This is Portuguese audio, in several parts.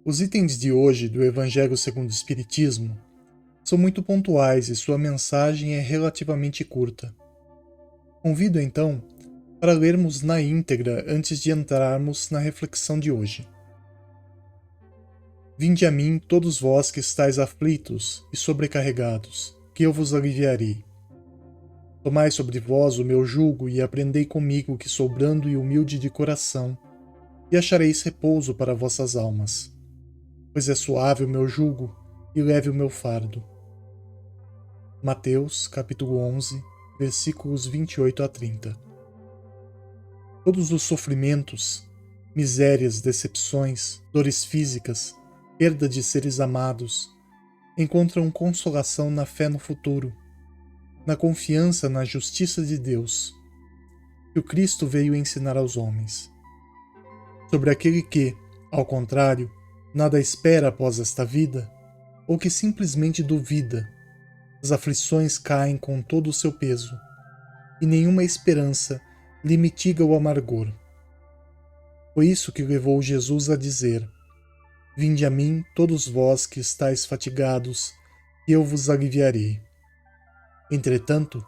Os itens de hoje do Evangelho segundo o Espiritismo são muito pontuais e sua mensagem é relativamente curta. Convido então para lermos na íntegra antes de entrarmos na reflexão de hoje. Vinde a mim, todos vós que estáis aflitos e sobrecarregados, que eu vos aliviarei. Tomai sobre vós o meu jugo e aprendei comigo, que sou brando e humilde de coração, e achareis repouso para vossas almas. Pois é suave o meu jugo e leve o meu fardo. Mateus, capítulo 11, versículos 28 a 30. Todos os sofrimentos, misérias, decepções, dores físicas, perda de seres amados, encontram consolação na fé no futuro, na confiança na justiça de Deus, que o Cristo veio ensinar aos homens. Sobre aquele que, ao contrário, nada espera após esta vida, ou que simplesmente duvida, as aflições caem com todo o seu peso, e nenhuma esperança lhe mitiga o amargor. Foi isso que levou Jesus a dizer: Vinde a mim, todos vós que estáis fatigados, e eu vos aliviarei. Entretanto,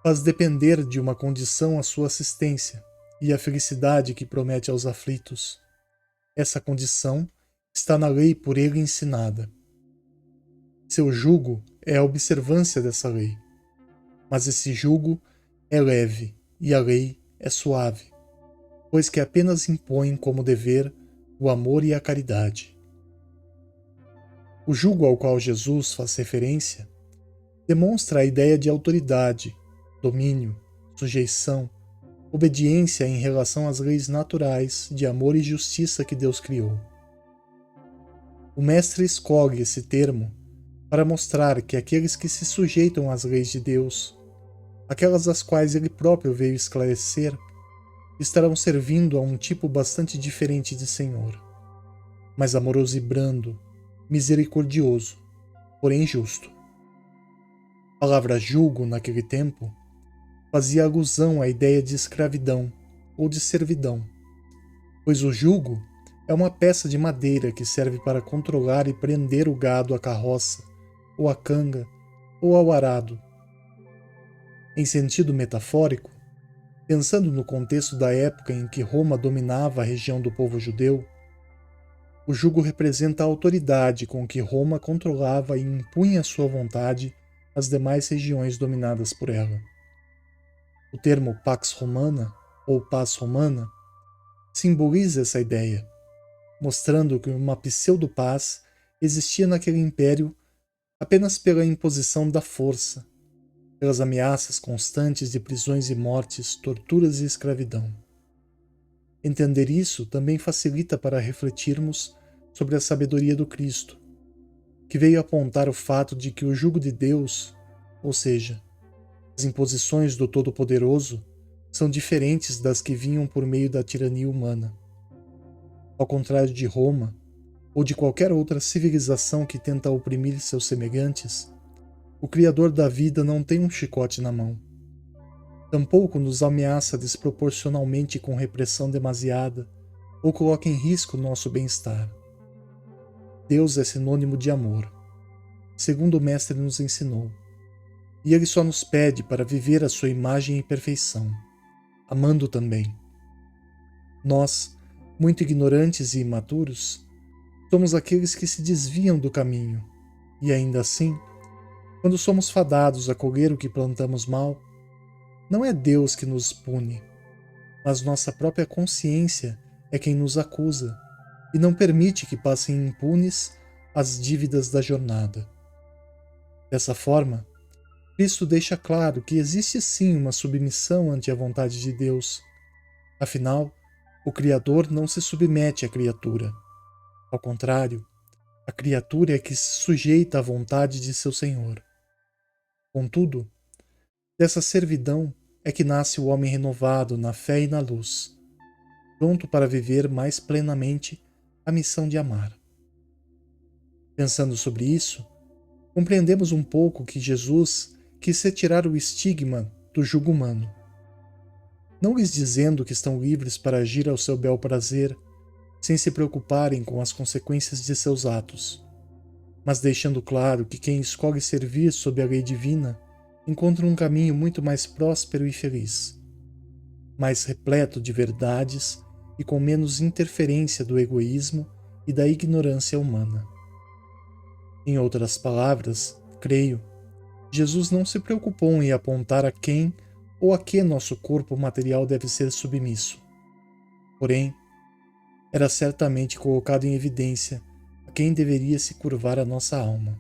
faz depender de uma condição a sua assistência e a felicidade que promete aos aflitos. Essa condição está na lei por ele ensinada. Seu jugo é a observância dessa lei, mas esse jugo é leve e a lei é suave, pois que apenas impõe como dever o amor e a caridade. O jugo ao qual Jesus faz referência demonstra a ideia de autoridade, domínio, sujeição, obediência em relação às leis naturais de amor e justiça que Deus criou. O mestre escolhe esse termo para mostrar que aqueles que se sujeitam às leis de Deus, aquelas às quais ele próprio veio esclarecer, estarão servindo a um tipo bastante diferente de Senhor, mas amoroso e brando, misericordioso, porém justo. A palavra jugo, naquele tempo, fazia alusão à ideia de escravidão ou de servidão, pois o jugo é uma peça de madeira que serve para controlar e prender o gado à carroça, ou à canga, ou ao arado. Em sentido metafórico, pensando no contexto da época em que Roma dominava a região do povo judeu, o jugo representa a autoridade com que Roma controlava e impunha à sua vontade as demais regiões dominadas por ela. O termo Pax Romana, ou Paz Romana, simboliza essa ideia, mostrando que uma pseudo-paz existia naquele império apenas pela imposição da força, pelas ameaças constantes de prisões e mortes, torturas e escravidão. Entender isso também facilita para refletirmos sobre a sabedoria do Cristo, que veio apontar o fato de que o jugo de Deus, ou seja, as imposições do Todo-Poderoso, são diferentes das que vinham por meio da tirania humana. Ao contrário de Roma, ou de qualquer outra civilização que tenta oprimir seus semelhantes, o Criador da vida não tem um chicote na mão. Tampouco nos ameaça desproporcionalmente com repressão demasiada ou coloca em risco nosso bem-estar. Deus é sinônimo de amor, segundo o Mestre nos ensinou, e Ele só nos pede para viver a sua imagem e perfeição, amando também. Nós, muito ignorantes e imaturos, somos aqueles que se desviam do caminho, e ainda assim, quando somos fadados a colher o que plantamos mal, não é Deus que nos pune, mas nossa própria consciência é quem nos acusa e não permite que passem impunes as dívidas da jornada. Dessa forma, Cristo deixa claro que existe sim uma submissão ante a vontade de Deus. Afinal, o Criador não se submete à criatura. Ao contrário, a criatura é que se sujeita à vontade de seu Senhor. Contudo, dessa servidão é que nasce o homem renovado na fé e na luz, pronto para viver mais plenamente a missão de amar. Pensando sobre isso, compreendemos um pouco que Jesus quis retirar o estigma do jugo humano. Não lhes dizendo que estão livres para agir ao seu bel prazer, sem se preocuparem com as consequências de seus atos, mas deixando claro que quem escolhe servir sob a lei divina encontra um caminho muito mais próspero e feliz, mais repleto de verdades e com menos interferência do egoísmo e da ignorância humana. Em outras palavras, creio, Jesus não se preocupou em apontar a quem ou a que nosso corpo material deve ser submisso. Porém, era certamente colocado em evidência a quem deveria se curvar a nossa alma.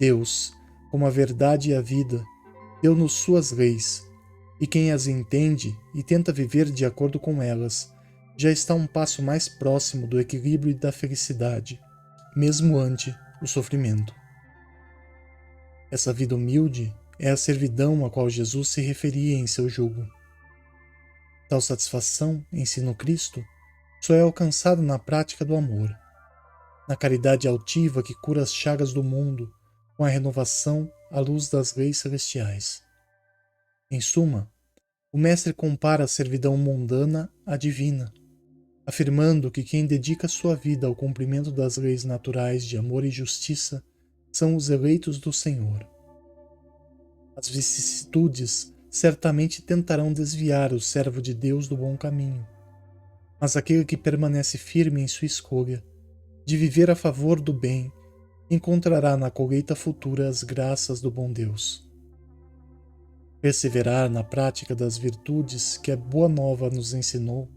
Deus, como a verdade e a vida, deu-nos suas leis, e quem as entende e tenta viver de acordo com elas, já está um passo mais próximo do equilíbrio e da felicidade, mesmo ante o sofrimento. Essa vida humilde é a servidão a qual Jesus se referia em seu jugo. Tal satisfação, ensina o Cristo, só é alcançada na prática do amor, na caridade altiva que cura as chagas do mundo com a renovação à luz das leis celestiais. Em suma, o Mestre compara a servidão mundana à divina, afirmando que quem dedica sua vida ao cumprimento das leis naturais de amor e justiça são os eleitos do Senhor. As vicissitudes certamente tentarão desviar o servo de Deus do bom caminho, mas aquele que permanece firme em sua escolha de viver a favor do bem encontrará na colheita futura as graças do bom Deus. Perseverar na prática das virtudes que a Boa Nova nos ensinou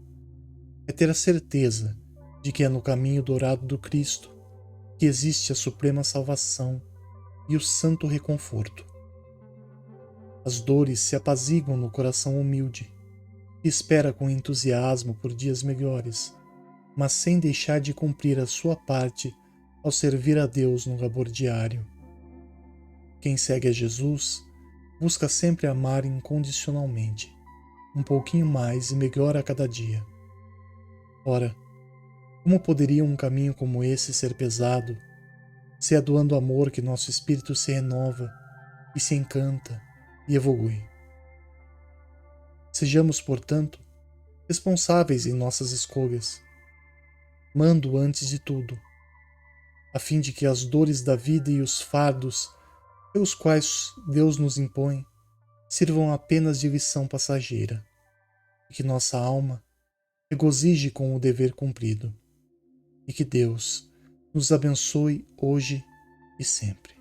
é ter a certeza de que é no caminho dourado do Cristo que existe a suprema salvação e o santo reconforto. As dores se apaziguam no coração humilde, que espera com entusiasmo por dias melhores, mas sem deixar de cumprir a sua parte ao servir a Deus no labor diário. Quem segue a Jesus busca sempre amar incondicionalmente, um pouquinho mais e melhor a cada dia. Ora, como poderia um caminho como esse ser pesado, se é doando amor que nosso espírito se renova e se encanta e evolui? Sejamos, portanto, responsáveis em nossas escolhas, mando antes de tudo, a fim de que as dores da vida e os fardos pelos quais Deus nos impõe sirvam apenas de lição passageira, e que nossa alma regozije com o dever cumprido, e que Deus nos abençoe hoje e sempre.